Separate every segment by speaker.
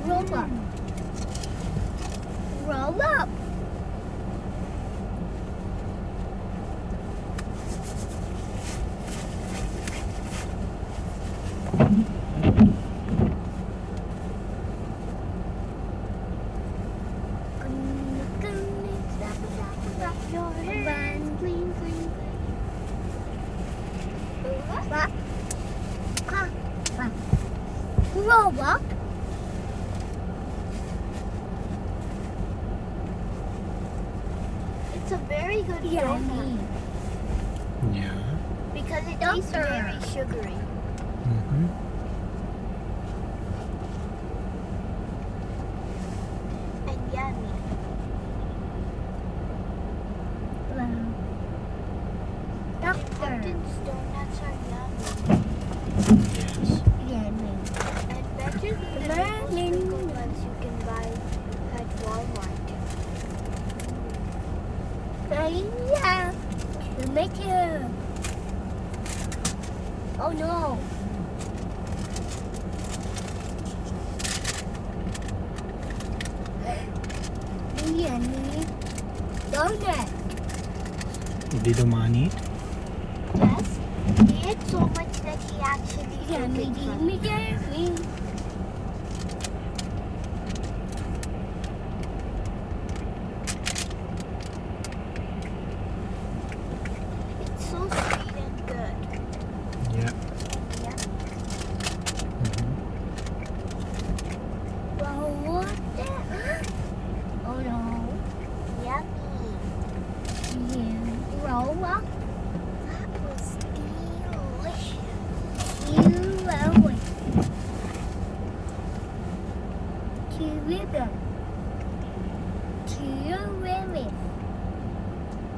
Speaker 1: Roll up. Roll up.
Speaker 2: Your hands clean, clean,
Speaker 1: Roll up.
Speaker 2: It's a very good donut
Speaker 3: Yeah.
Speaker 2: because it tastes very sugary.
Speaker 3: Mm-hmm.
Speaker 2: And yummy. Martin's donuts are yummy.
Speaker 3: Yes.
Speaker 1: Yummy.
Speaker 2: And better than the maple sprinkled ones you can buy at Walmart.
Speaker 1: Yeah. Tomato. Oh no. Yummy. Donut.
Speaker 3: Did Oman eat?
Speaker 2: Yes, he ate so much that he actually
Speaker 1: Yummy,
Speaker 2: took it from
Speaker 1: yummy, yummy.
Speaker 2: It's so sweet and good.
Speaker 3: Yeah.
Speaker 2: And yummy.
Speaker 3: Mm-hmm.
Speaker 1: Well, what the? Oh no.
Speaker 2: Yummy.
Speaker 1: Yeah. Roll up.
Speaker 2: That was delicious.
Speaker 1: You love it. Two ribbon. Two ribbon.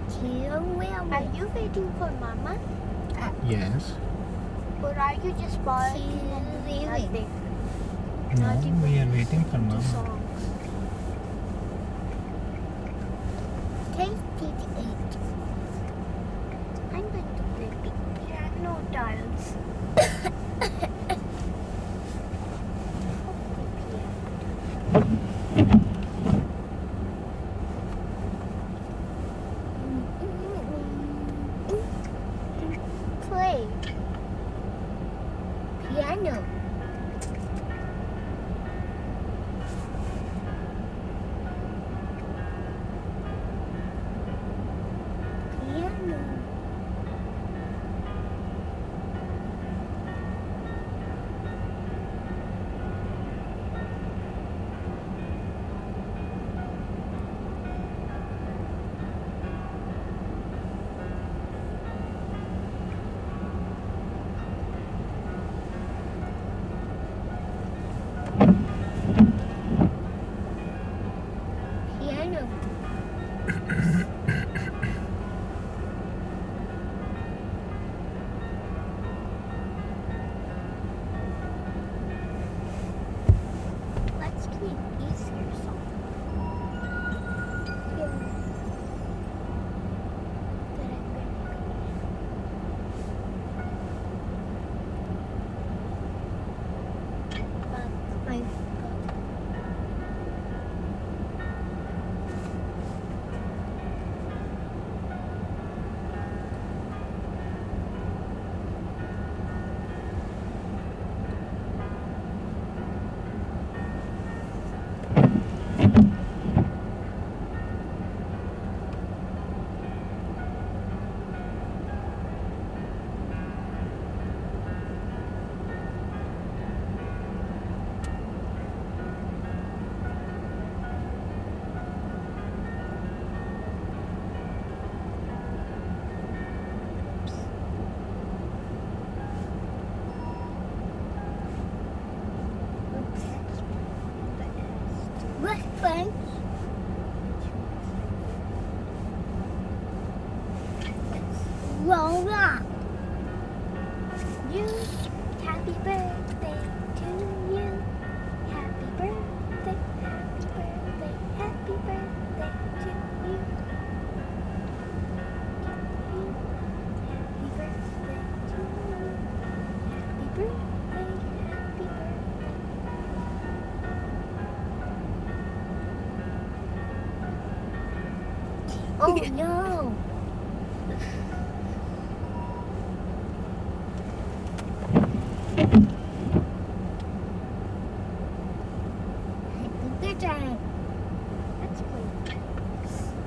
Speaker 1: Two
Speaker 2: Are
Speaker 1: ribbon.
Speaker 2: you waiting for Mama?
Speaker 3: Yes.
Speaker 2: Or are you just barking and doing nothing? Not
Speaker 3: No,
Speaker 2: even
Speaker 3: we are waiting for
Speaker 2: listening to
Speaker 3: Mama.
Speaker 2: songs.
Speaker 1: Taste it, eat.
Speaker 2: I'm going to play piano tiles. Play.
Speaker 1: Piano. Piano. Piano.
Speaker 2: Let's play an easier song. That I'm going to
Speaker 1: My what fun? Roll up.
Speaker 2: You, happy birthday to you. Happy birthday, happy birthday, happy birthday to you. Happy birthday to you. Happy birthday, happy birthday.
Speaker 1: Oh no. Good job.
Speaker 2: That's cool.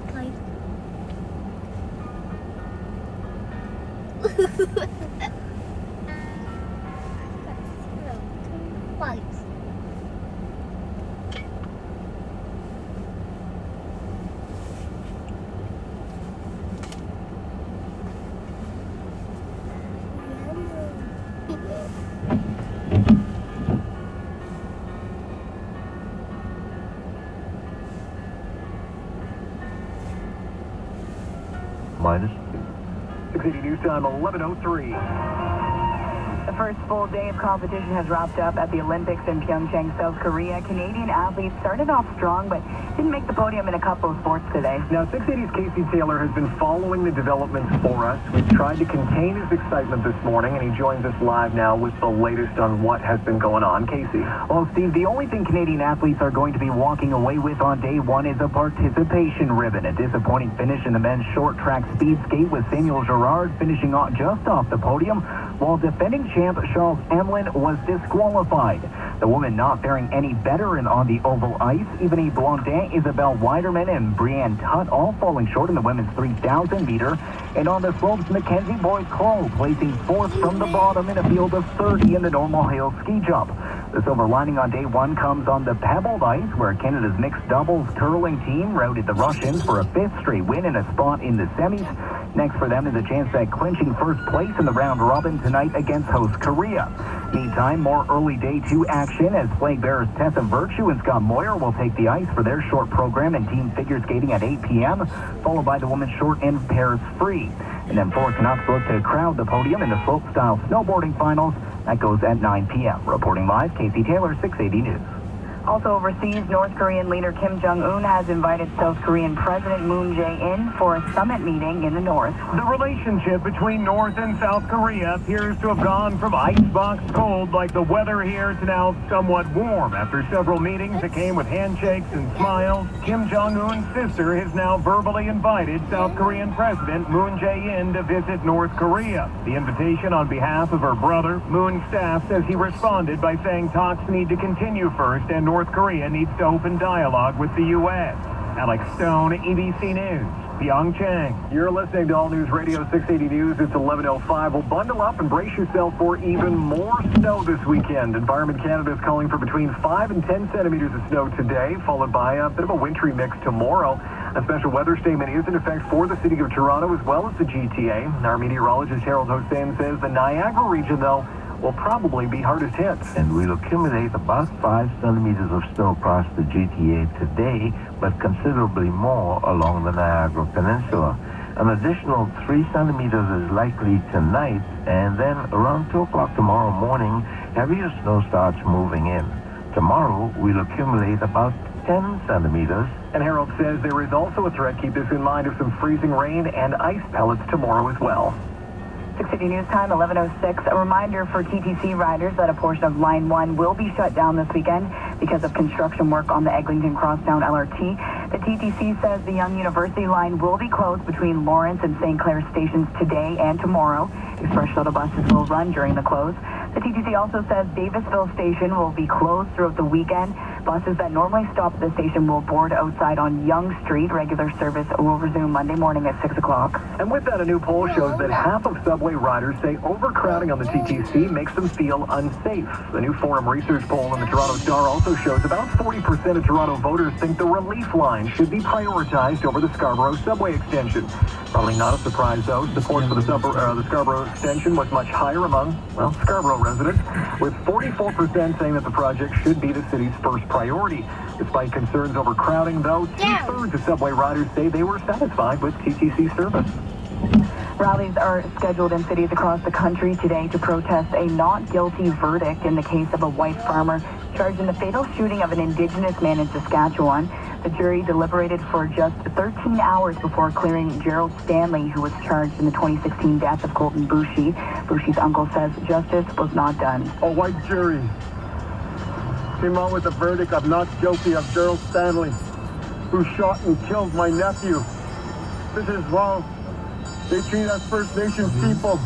Speaker 1: Play. Bites.
Speaker 4: Minus
Speaker 5: 680 News Time, 11:03.
Speaker 6: The first full day of competition has wrapped up at the Olympics in Pyeongchang, South Korea. Canadian athletes started off strong, but didn't make the podium in a couple of sports today.
Speaker 5: Now, 680's Casey Taylor has been following the developments for us. We've tried to contain his excitement this morning, and he joins us live now with the latest on what has been going on. Casey.
Speaker 6: Well, Steve, the only thing Canadian athletes are going to be walking away with on day one is a participation ribbon. A disappointing finish in the men's short track speed skate with Samuel Girard finishing just off the podium, while defending champ Charles Emlin was disqualified. The women not faring any better on the oval ice. Yvonne Blondin, Isabelle Weiderman, and Brianne Tutt all falling short in the women's 3,000 meter. And on the slopes, Mackenzie Boyd-Cole placing fourth from the bottom in a field of 30 in the normal hill ski jump. The silver lining on day one comes on the pebbled ice, where Canada's mixed doubles curling team routed the Russians for a fifth straight win and a spot in the semis. Next for them is a chance at clinching first place in the round robin tonight against host Korea. Meantime, more early day two action as flag bearers Tessa Virtue and Scott Moyer will take the ice for their short program and team figure skating at 8 p.m., followed by the women's short and pairs free. And then four Canucks look to crowd the podium in the slope-style snowboarding finals. That goes at 9 p.m. Reporting live, Casey Taylor, 680 News. Also overseas, North Korean leader Kim Jong-un has invited South Korean President Moon Jae-in for a summit meeting in the north.
Speaker 5: The relationship between North and South Korea appears to have gone from icebox cold like the weather here to now somewhat warm. After several meetings that came with handshakes and smiles, Kim Jong-un's sister has now verbally invited South Korean President Moon Jae-in to visit North Korea. The invitation on behalf of her brother, Moon's staff, says he responded by saying talks need to continue first and North Korea needs to open dialogue with the U.S. Alex Stone, EBC News, Pyeongchang. You're listening to All News Radio 680 News. It's 11:05. Well, bundle up and brace yourself for even more snow this weekend. Environment Canada is calling for between 5 and 10 centimeters of snow today, followed by a bit of a wintry mix tomorrow. A special weather statement is in effect for the city of Toronto as well as the GTA. Our meteorologist Harold Hossein says the Niagara region, though, will probably be hardest hit.
Speaker 4: and we'll accumulate about 5 centimeters of snow across the GTA today, but considerably more along the Niagara Peninsula. An additional 3 centimeters is likely tonight, and then around 2 o'clock tomorrow morning, heavier snow starts moving in. Tomorrow, we'll accumulate about 10 centimeters.
Speaker 5: And Harold says there is also a threat, keep this in mind, of some freezing rain and ice pellets tomorrow as well.
Speaker 6: 680 News Time, 11:06. A reminder for TTC riders that a portion of Line 1 will be shut down this weekend because of construction work on the Eglinton Crosstown LRT. The TTC says the Yonge University line will be closed between Lawrence and St. Clair stations today and tomorrow. Express shuttle buses will run during the close. The TTC also says Davisville Station will be closed throughout the weekend. Buses that normally stop at the station will board outside on Yonge Street. Regular service will resume Monday morning at 6 o'clock.
Speaker 5: And with that, a new poll shows that half of subway riders say overcrowding on the TTC makes them feel unsafe. The new Forum Research poll in the Toronto Star also shows about 40% of Toronto voters think the relief line should be prioritized over the Scarborough subway extension. Probably not a surprise, though. Support for the Scarborough extension was much higher among, well, Scarborough residents, with 44% saying that the project should be the city's first priority. Despite concerns over crowding, though, 2/3 of subway riders say they were satisfied with TTC service.
Speaker 6: Rallies are scheduled in cities across the country today to protest a not guilty verdict in the case of a white farmer charged in the fatal shooting of an Indigenous man in Saskatchewan. The jury deliberated for just 13 hours before clearing Gerald Stanley, who was charged in the 2016 death of Colton Boushie. Boushie's uncle says justice was not done.
Speaker 7: A white jury came out with a verdict of not guilty of Gerald Stanley, who shot and killed my nephew This is wrong. They treat us First Nations people.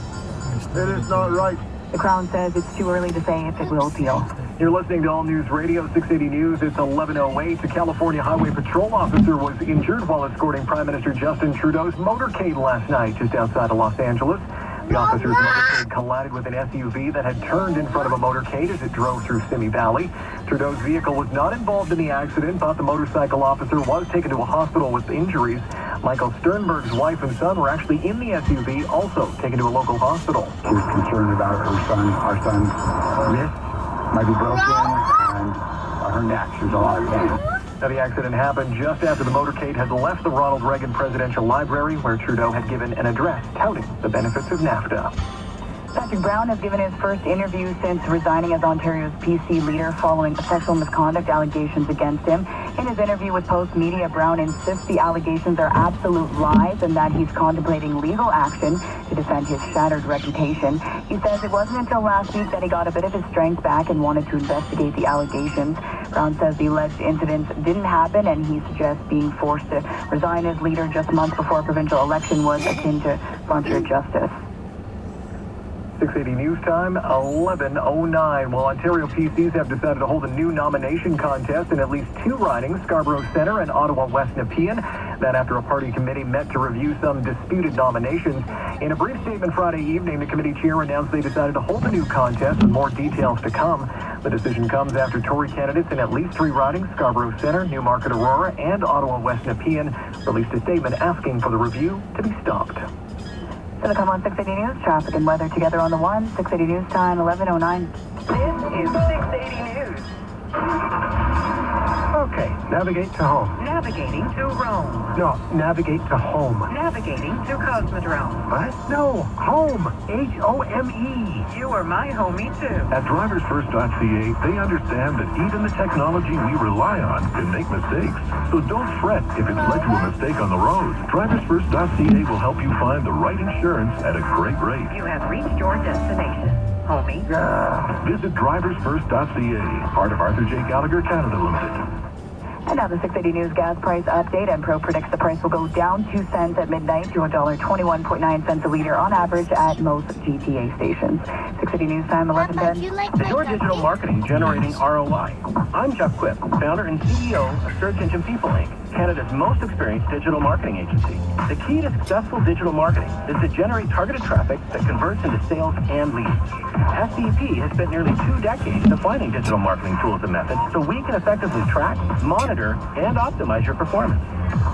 Speaker 7: It is not right.
Speaker 8: The Crown says it's too early to say if it will appeal.
Speaker 6: You're listening to All News Radio 680 News. It's 11:08. A California Highway Patrol officer was injured while escorting Prime Minister Justin Trudeau's motorcade last night just outside of Los Angeles. The officer's motorcade collided with an SUV that had turned in front of a motorcade as it drove through Simi Valley. Trudeau's vehicle was not involved in the accident, but the motorcycle officer was taken to a hospital with injuries. Michael Sternberg's wife and son were actually in the SUV, also taken to a local hospital.
Speaker 9: She was concerned about her son. Our son's wrist might be broken, and her neck. She was a lot of pain.
Speaker 6: Now, the accident happened just after the motorcade had left the Ronald Reagan Presidential Library, where Trudeau had given an address touting the benefits of NAFTA.
Speaker 8: Patrick Brown has given his first interview since resigning as Ontario's PC leader following sexual misconduct allegations against him. In his interview with Post Media, Brown insists the allegations are absolute lies and that he's contemplating legal action to defend his shattered reputation. He says it wasn't until last week that he got a bit of his strength back and wanted to investigate the allegations. Brown says the alleged incidents didn't happen, and he suggests being forced to resign as leader just months before a provincial election was akin to frontier justice.
Speaker 6: 680 News Time, 11:09. Well, Ontario PCs have decided to hold a new nomination contest in at least two ridings, Scarborough Centre and Ottawa West Nepean. That after a party committee met to review some disputed nominations. In a brief statement Friday evening, the committee chair announced they decided to hold a new contest with more details to come. The decision comes after Tory candidates in at least three ridings, Scarborough Centre, Newmarket Aurora, and Ottawa West Nepean, released a statement asking for the review to be stopped.
Speaker 8: Going to come on 680 News, traffic and weather together on the one. 680 News Time, 11:09.
Speaker 10: This is 680 News.
Speaker 6: Okay, navigate to home.
Speaker 10: Navigating to Rome.
Speaker 6: No, navigate to home.
Speaker 10: Navigating to Cosmodrome.
Speaker 6: What? No, home. H-O-M-E.
Speaker 10: You are my homie, too.
Speaker 11: At driversfirst.ca, they understand that even the technology we rely on can make mistakes. So don't fret if it's led to a mistake on the road. driversfirst.ca will help you find the right insurance at a great rate.
Speaker 10: You have reached your destination, homie.
Speaker 11: Visit driversfirst.ca, part of Arthur J. Gallagher Canada Limited.
Speaker 8: And now the 680 News gas price update. And Pro predicts the price will go down 2 cents at midnight to $1.21.9 a liter on average at most GTA stations. 680 News Time, 11:10.
Speaker 6: Is your digital marketing generating ROI? I'm Jeff Quipp, founder and CEO of Search Engine People Inc., Canada's most experienced digital marketing agency. The key to successful digital marketing is to generate targeted traffic that converts into sales and leads. SEP has spent nearly 2 decades defining digital marketing tools and methods so we can effectively track, monitor, and optimize your performance.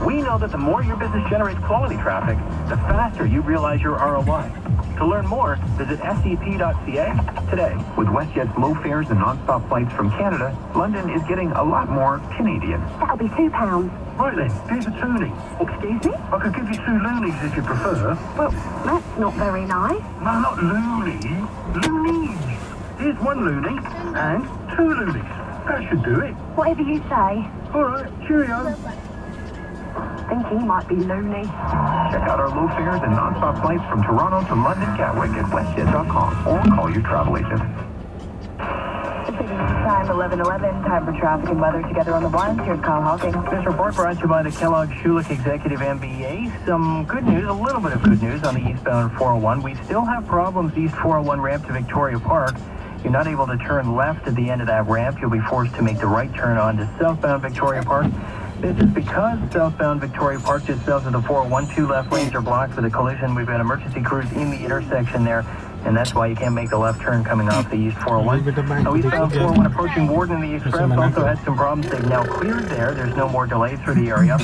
Speaker 6: We know that the more your business generates quality traffic, the faster you realize your ROI. To learn more, visit SEP.ca today.
Speaker 9: With WestJet's low fares and non-stop flights from Canada, London is getting a lot more Canadian.
Speaker 8: That'll be £2.
Speaker 6: Right then, here's a toonie.
Speaker 8: Excuse me?
Speaker 6: I could give you 2 loonies if you prefer.
Speaker 8: Well, that's not very nice.
Speaker 6: No, not loony. Loonies. Here's 1 loony and 2 loonies. That should do it.
Speaker 8: Whatever you say.
Speaker 6: All right, cheerio.
Speaker 8: Think he might be loony.
Speaker 9: Check out our low fares and non-stop flights from Toronto to London Gatwick at westjet.com or call your travel agent.
Speaker 8: Time 11:11. Time for traffic and weather together on the one. Here's Kyle Hawking.
Speaker 6: This report brought to you by the Kellogg Schulich Executive MBA. Some good news, a little bit of good news on the eastbound 401. We still have problems east 401 ramp to Victoria Park. You're not able to turn left at the end of that ramp. You'll be forced to make the right turn on to southbound Victoria Park. This is because southbound Victoria Park just south of the 401, 2 left lanes are blocked for the collision. We've got emergency crews in the intersection there, and that's why you can't make the left turn coming off the east 401. Now, eastbound 401 approaching Warden and the Express also had some problems. They've now cleared there. There's no more delays through the area.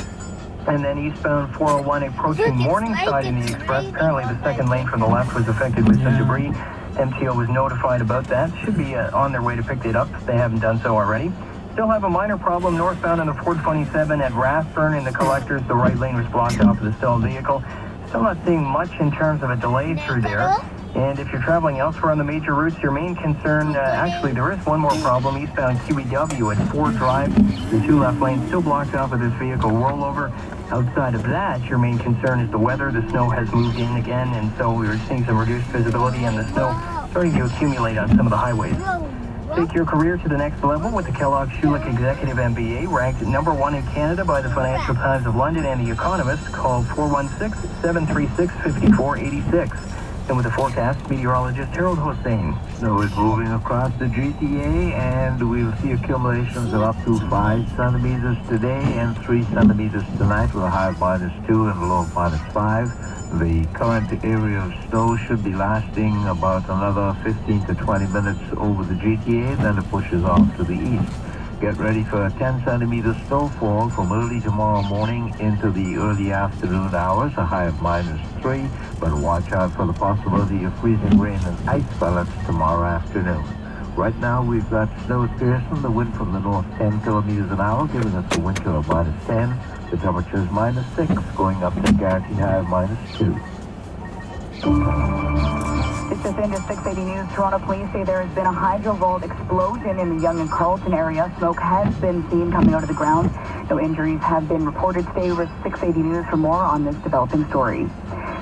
Speaker 6: And then eastbound 401 approaching Morningside in the Express. Apparently the second lane from the left was affected with some debris. MTO was notified about that. Should be on their way to pick it up if they haven't done so already. Still have a minor problem northbound on the 427 at Rathburn in the collectors. The right lane was blocked off with a stalled vehicle. Still not seeing much in terms of a delay through there. And if you're traveling elsewhere on the major routes, your main concern, actually there is one more problem. Eastbound QEW at Ford Drive, the 2 left lanes still blocked off with this vehicle rollover. Outside of that, your main concern is the weather. The snow has moved in again, and so we're seeing some reduced visibility and the snow starting to accumulate on some of the highways. Take your career to the next level with the Kellogg Schulich Executive MBA, ranked #1 in Canada by the Financial Times of London and The Economist. Call 416-736-5486. And with the forecast, meteorologist Harold Hossein.
Speaker 4: Snow is moving across the GTA, and we'll see accumulations of up to 5 centimeters today and 3 centimeters tonight, with a high of -2 and a low of -5. The current area of snow should be lasting about another 15 to 20 minutes over the GTA, then it pushes off to the east. Get ready for a 10 centimeter snowfall from early tomorrow morning into the early afternoon hours, a high of -3, but watch out for the possibility of freezing rain and ice pellets tomorrow afternoon. Right now we've got snow at Pearson, the wind from the north 10 kilometers an hour, giving us a wind chill of -10. The temperature is -6, going up to a guaranteed high of -2.
Speaker 8: It's just into 680 News. Toronto police say there has been a hydrovault explosion in the Yonge and Carlton area. Smoke has been seen coming out of the ground. No injuries have been reported. Stay with 680 News for more on this developing story.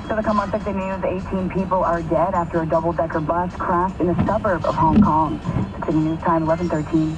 Speaker 8: So to come on 680 News, 18 people are dead after a double-decker bus crashed in a suburb of Hong Kong. 680 News time, 11:13.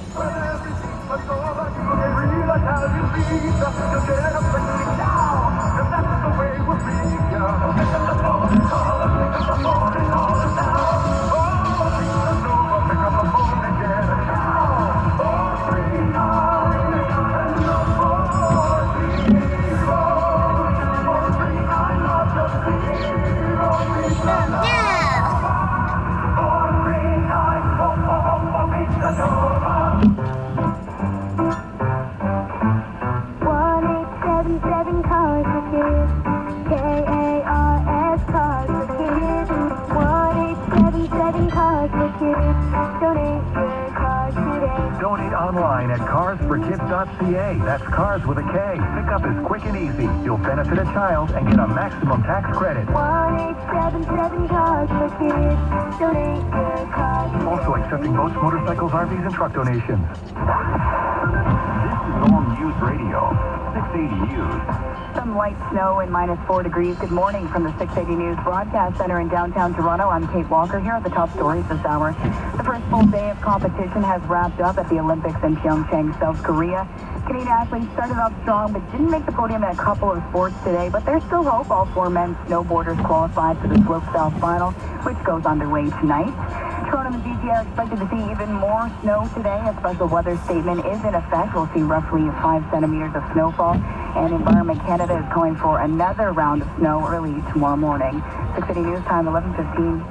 Speaker 6: Donate online at carsforkids.ca. That's cars with a K. Pickup is quick and easy. You'll benefit a child and get a maximum tax credit.
Speaker 2: 1-877-CARS-FOR-KIDS. Donate your cars.
Speaker 6: Also accepting boats, motorcycles, RVs, and truck donations.
Speaker 11: This is All News Radio, 680 News.
Speaker 8: Some light snow and -4 degrees. Good morning from the 680 News Broadcast Center in downtown Toronto. I'm Kate Walker here at the top stories this hour. The first full day of competition has wrapped up at the Olympics in Pyeongchang, South Korea. Canadian athletes started off strong but didn't make the podium in a couple of sports today, but there's still hope. All 4 men's snowboarders qualified for the slopestyle final, which goes underway tonight. Toronto and the GTA are expected to see even more snow today. A special weather statement is in effect. We'll see roughly 5 centimeters of snowfall. And Environment Canada is calling for another round of snow early tomorrow morning. 680 News time, 11:15.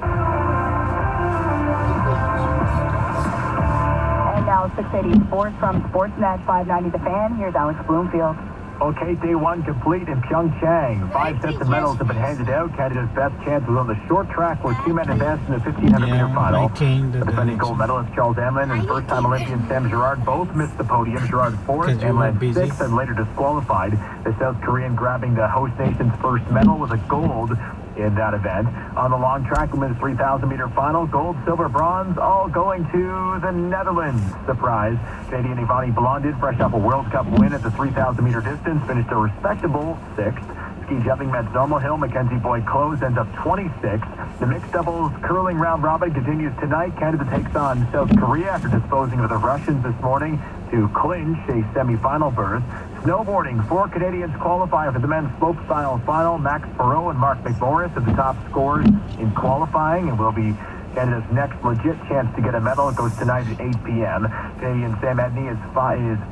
Speaker 8: And now 680 Sports from Sportsnet 590 The Fan. Here's Alex Bloomfield.
Speaker 6: Okay, day 1 complete in Pyeongchang. 5 sets of medals have been handed out. Canada's best chances on the short track were 2 men advanced in the 1500-meter final. The defending gold medalist Charles Emlin and first-time Olympian Sam Girard both missed the podium. Girard 4th, Emlin 6th, and later disqualified. The South Korean grabbing the host nation's first medal with a gold in that event. On the long track, women's 3,000-meter final, gold, silver, bronze, all going to the Netherlands. Surprise. Canadian Ivani Blondin, fresh off a World Cup win at the 3,000-meter distance, finished a respectable 6th. Ski jumping met Zomo Hill. Mackenzie Boyd Close ends up 26th. The mixed doubles curling round robin continues tonight. Canada takes on South Korea after disposing of the Russians this morning to clinch a semi-final berth. Snowboarding, 4 Canadians qualify for the men's slopestyle final. Max Perot and Mark McMorris are the top scorers in qualifying and will be Canada's next legit chance to get a medal. It goes tonight at 8 p.m. Canadian Sam Edney is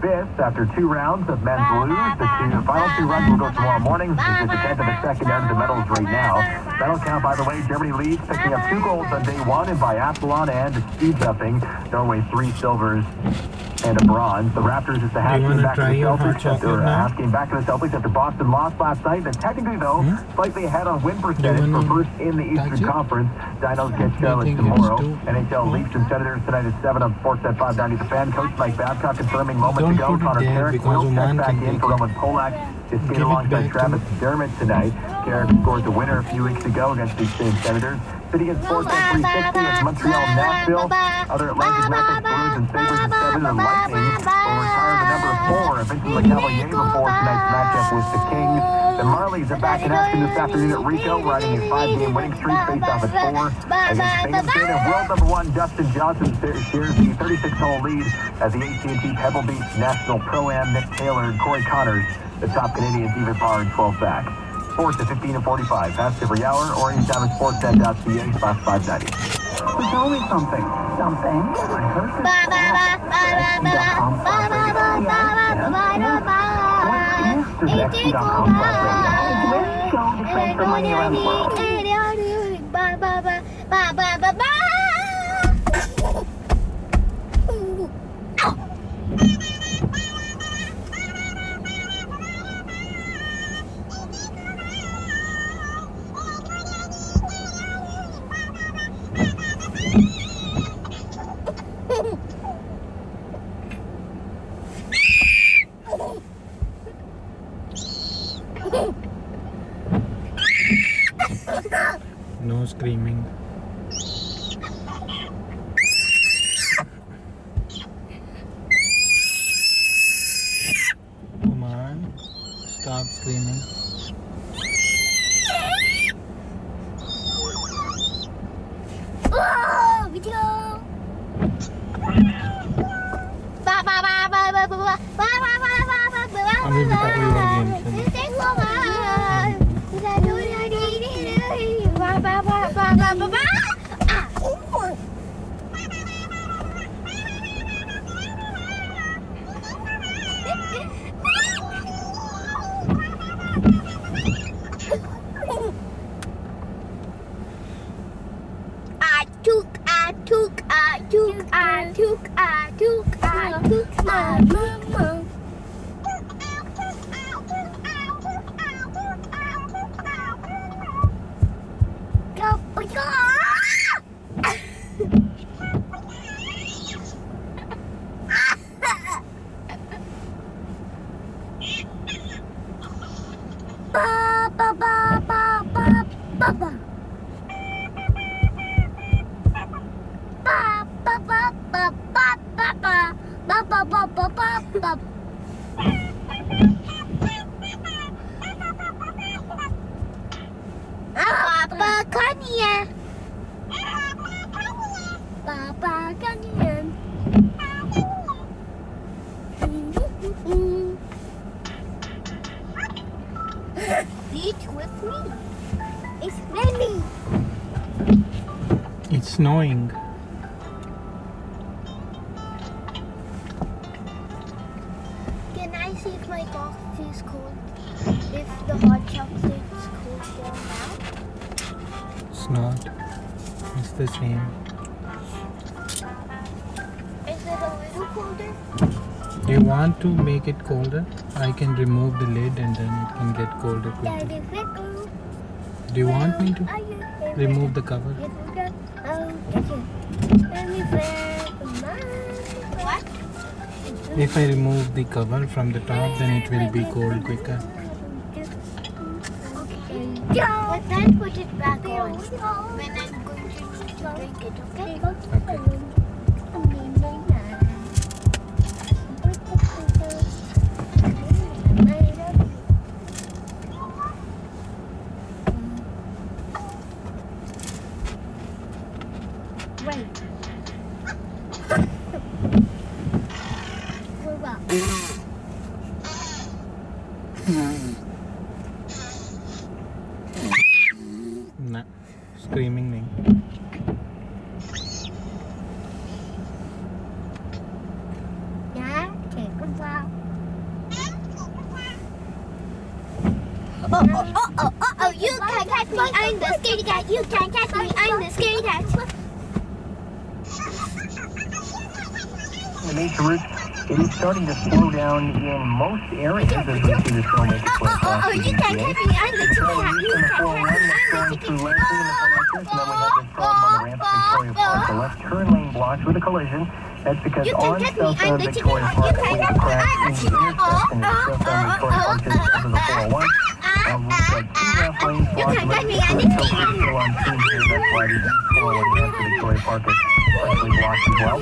Speaker 6: 5th after 2 rounds of men's luge. The final 2 runs will go tomorrow morning. This is the 10th of the second end of the medals right now. Medal count, by the way, Germany leads, picking up 2 golds on day 1 in biathlon and speed jumping. Norway 3 silvers and a bronze. The Raptors is the half game back to the Celtics after Boston lost last night. They're technically, though, slightly ahead on win percentage for first in the Eastern Conference. Dinos get Charlotte tomorrow. NHL Leafs and Senators tonight at 7 on Sportsnet 590 The Fan. Coach Mike Babcock confirming moments ago Connor Carrick will check back in for Roman Polak to skate alongside Travis Dermott tonight. Carrick scored the winner a few weeks ago against these same Senators. City and Sportsnet 360 is Montreal, Nashville. Other Atlantic matchups, Blues and Sabres at 7, and Lightning will retire the number 4 Vincent LeCavalier before tonight's matchup with the Kings. The Marlies are back in action this afternoon at Rico, riding a 5-game winning streak based off at 4 against Binghamton. And world number 1 Dustin Johnson shares the 36-hole lead at the AT&T Pebble Beach National Pro-Am. Nick Taylor and Corey Connors, the top Canadians, even par in 12 back. Sports at 15 and 45. Fast every hour or anytime at sportsnet.ca/590.
Speaker 9: So tell me something.
Speaker 2: Something.
Speaker 9: I heard this What is this Etsy.com
Speaker 2: It's where you go to transfer money around the world.
Speaker 3: No screaming. Come on, stop screaming. अभी भी कोई और game It's snowing.
Speaker 1: Can I see if my coffee is cold? If the hot chocolate is cold down now?
Speaker 3: It's not. It's the same.
Speaker 1: Is it a little colder?
Speaker 3: Do you want to make it colder? I can remove the lid and then it can get colder quickly. Do you want me to remove the cover?
Speaker 1: What?
Speaker 3: If I remove the cover from the top, then it will be cold quicker.
Speaker 1: But then put it back on when I'm going to drink it, okay?
Speaker 3: Okay.
Speaker 1: Wait. What about?
Speaker 3: Nah, screaming नहीं.
Speaker 1: Yeah, take a while. Oh, you can't catch me, I'm the scaredy cat. You can't catch me, I'm the scaredy cat.
Speaker 6: The nature it is starting to slow down in most areas as we see the snow make its way across the
Speaker 1: You can't catch me, I'm the chicken cat. You can't catch me, I'm the chicken cat.
Speaker 6: And then we have this problem on the ramp at Victoria Park. The left turn lane blocked with a collision. That's because on southbound Victoria Park, we have crashed in the intersection of southbound Victoria Park just over the 401. We've got 2 left lanes blocked. So still on scene here. That's why the east 401 ramp to Victoria Park is partially blocked as well.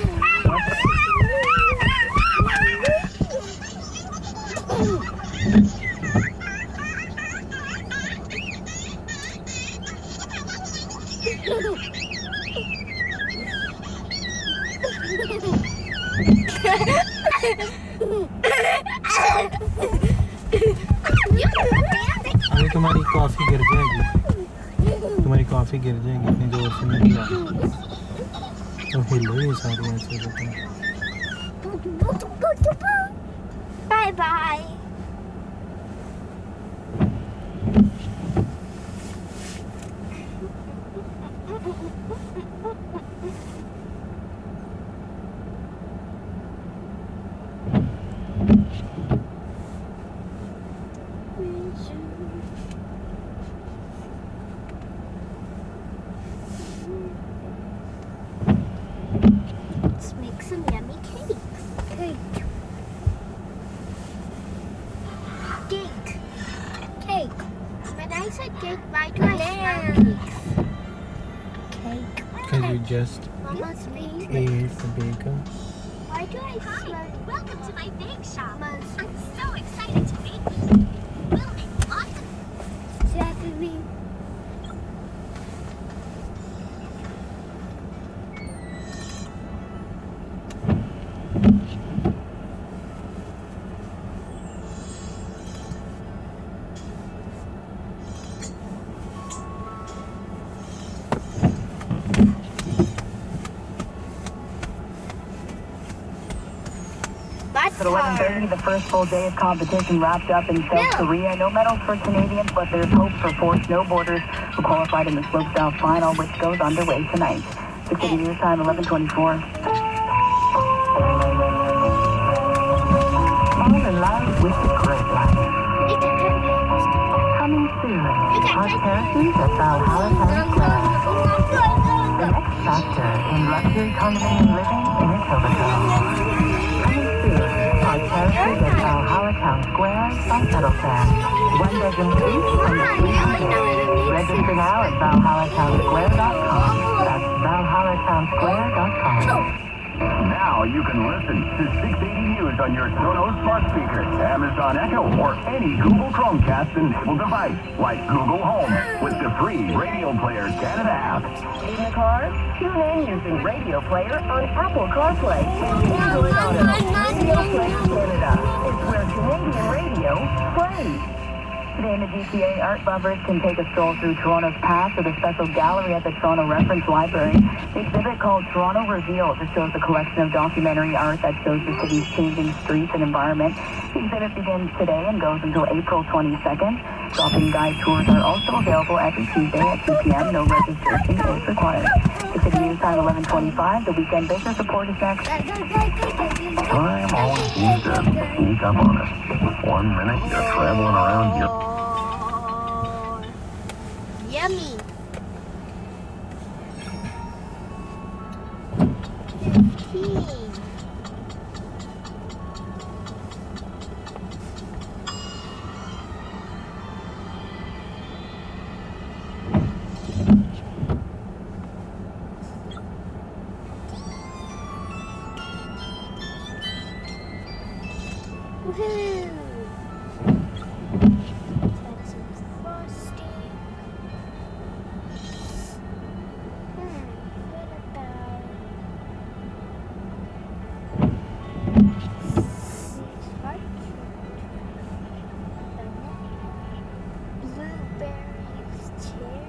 Speaker 3: अरे तुम्हारी coffee गिर जाएगी, तुम्हारी coffee गिर जाएगी, इतनी जोर से नहीं हिला, तो हिल रही है सारी ऐसे बताओ।
Speaker 1: Bye bye. Let's make some yummy cakes. Cake. Cake. When I said cake, why do I smell cakes? Cake.
Speaker 3: Because you just
Speaker 1: Mama's bake.
Speaker 3: ate the bacon.
Speaker 1: Why do I
Speaker 12: Hi,
Speaker 1: smell
Speaker 12: welcome to my bake shop.
Speaker 1: Mama's
Speaker 12: I'm so excited to make these. We'll make lots of
Speaker 1: exactly?
Speaker 8: At 11:30, the first full day of competition wrapped up in South Korea. No medals for Canadians, but there's hope for 4 snowboarders who qualified in the slopestyle final, which goes underway tonight. 6:30 News Time, 11:24. Fall in love with the great life. Coming soon. Hot terraces at Valhalla Town Square. The next chapter in luxury condominium living in Etobicoke. Coming soon. Hot terraces at Valhalla Town Square on Middleton. 1 bedroom suite under 300. Register now at valhallatownsquare.com. That's valhallatownsquare.com.
Speaker 6: Now you can listen to 680 News on your Sonos smart speaker, Amazon Echo, or any Google Chromecast-enabled device like Google Home with the free Radio Player Canada app.
Speaker 10: In the car? Tune in using Radio Player on Apple CarPlay. Android Auto. Radio Player Canada. It's where Canadian radio plays.
Speaker 8: Today in the GTA, art lovers can take a stroll through Toronto's past with a special gallery at the Toronto Reference Library. The exhibit called Toronto Revealed just shows a collection of documentary art that shows the city's changing streets and environment. The exhibit begins today and goes until April 22nd. Shopping guide tours are also available every Tuesday at 2 p.m. No registration is required. The City News Time 11:25. The weekend business report is next.
Speaker 4: Time always seems to sneak up on us. 1 minute you're traveling around your...
Speaker 1: Yummy. Woohoo! That's some frosting. What about blueberries, cherry,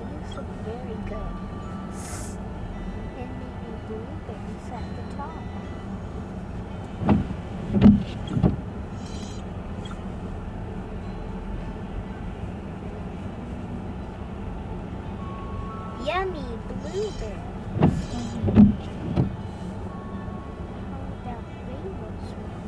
Speaker 1: these look very good. And maybe blueberries at the top. Yummy blueberries. How about rainbow sweet?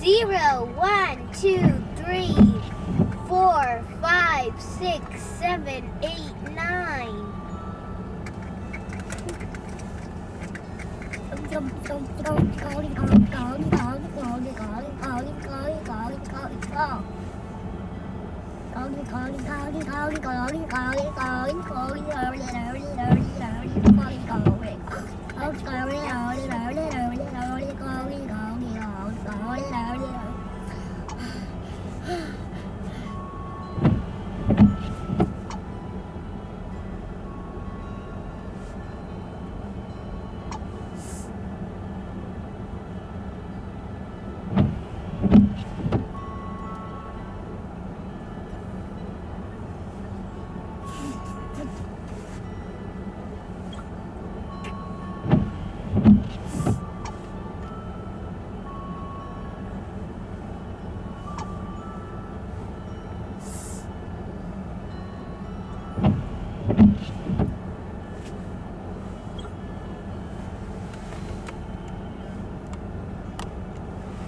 Speaker 1: Zero, 1, 2, 3, 4, 5, 6, 7, 8, 9. calling.